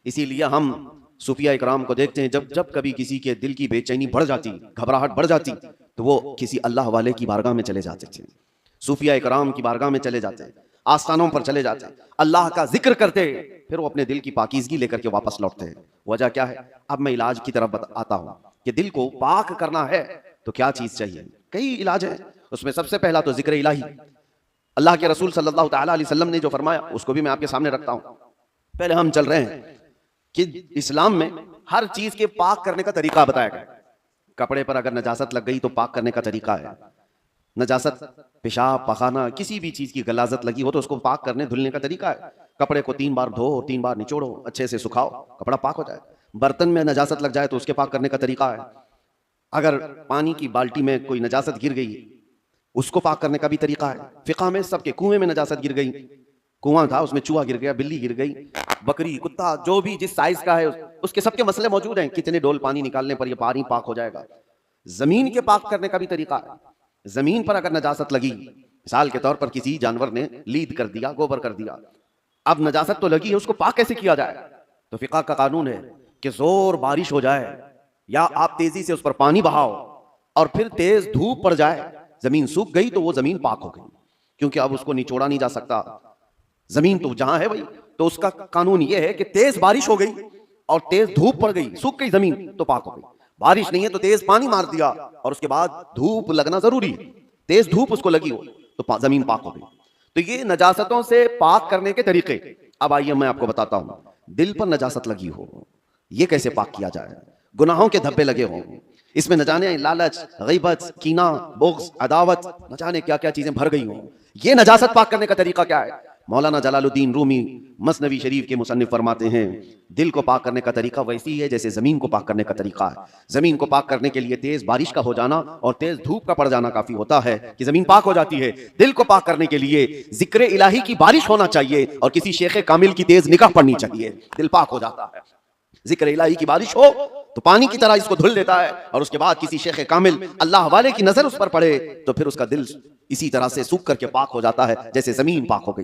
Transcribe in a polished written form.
इसीलिए हम सूफिया इकराम को देखते हैं, जब जब कभी किसी के दिल की बेचैनी बढ़ जाती, घबराहट बढ़ जाती, तो वो किसी अल्लाह वाले की बारगाह में चले जाते थे, सूफिया इकराम की बारगाह में चले जाते, आस्थानों पर चले जाते, अल्लाह का जिक्र करते, फिर वो अपने दिल की पाकीज़गी लेकर के वापस लौटते हैं। वजह क्या है? अब मैं इलाज की तरफ आता हूँ कि दिल को पाक करना है तो क्या चीज़ चाहिए। कई इलाज है, उसमें सबसे पहला तो जिक्र इलाही। अल्लाह के रसूल सल्लल्लाहु तआला अलैहि वसल्लम ने जो फरमाया उसको भी मैं आपके सामने रखता हूँ। पहले हम चल रहे हैं कि इस्लाम में हर चीज के पाक करने का तरीका बताया गया। कपड़े पर अगर नजासत लग गई तो पाक करने का तरीका है। नजासत, पेशाब, पखाना, किसी भी चीज की गलाजत लगी हो तो उसको पाक करने धुलने का तरीका है। कपड़े को 3 बार धो, 3 बार निचोड़ो, अच्छे से सुखाओ, कपड़ा पाक हो जाए। बर्तन में नजासत लग जाए तो उसके पाक करने का तरीका है। अगर पानी की बाल्टी में कोई नजासत गिर गई, उसको पाक करने का भी तरीका है। फिक़ह में सबके, कुएं में नजासत गिर गई, कुआं था उसमें चूहा गिर गया, बिल्ली गिर गई, बकरी, कुत्ता, जो भी जिस साइज का है उसके सबके मसले मौजूद हैं, कितने डोल पानी निकालने पर ये पानी पाक हो जाएगा। जमीन के पाक करने का भी तरीका है। जमीन पर अगर नजासत लगी, मिसाल के तौर पर किसी जानवर ने लीद कर दिया, गोबर कर दिया, अब नजासत तो लगी है, उसको पाक कैसे किया जाए? तो फिक़ह का कानून है कि जोर बारिश हो जाए या आप तेजी से उस पर पानी बहाओ और फिर तेज धूप पड़ जाए, जमीन सूख गई तो वो जमीन पाक हो गई, क्योंकि अब उसको निचोड़ा नहीं जा सकता, जमीन तो जहां है वही। तो उसका कानून यह है कि तेज बारिश हो गई और तेज धूप पड़ गई, सूख गई जमीन तो पाक हो गई। बारिश नहीं है तो तेज पानी मार दिया और उसके बाद धूप लगना जरूरी है, तेज धूप उसको लगी हो तो जमीन पाक हो गई। तो ये नजासतों से पाक करने के तरीके। अब आइए मैं आपको बताता हूं, दिल पर नजासत लगी हो, ये कैसे पाक किया जाए? गुनाहों के धब्बे लगे हों, इसमें न जाने लालच, गीबत, कीना, बुग़्ज़, अदावत, न जाने क्या क्या चीजें भर गई हों, ये नजासत पाक करने का तरीका क्या है? मौलाना जलालुद्दीन रूमी मसनवी शरीफ के मुसन्निफ फरमाते हैं, दिल को पाक करने का तरीका वैसी ही है जैसे जमीन को पाक करने का तरीका है। जमीन को पाक करने के लिए तेज बारिश का हो जाना और तेज धूप का पड़ जाना काफी होता है कि जमीन पाक हो जाती है। दिल को पाक करने के लिए जिक्र इलाही की बारिश होना चाहिए और किसी शेख कामिल की तेज निगाह पड़नी चाहिए, दिल पाक हो जाता है। जिक्र इलाही की बारिश हो तो पानी की तरह इसको धुल देता है और उसके बाद किसी शेख कामिल अल्लाह वाले की नजर उस पर पड़े तो फिर उसका दिल इसी तरह से सूख करके पाक हो जाता है जैसे जमीन पाक हो गई।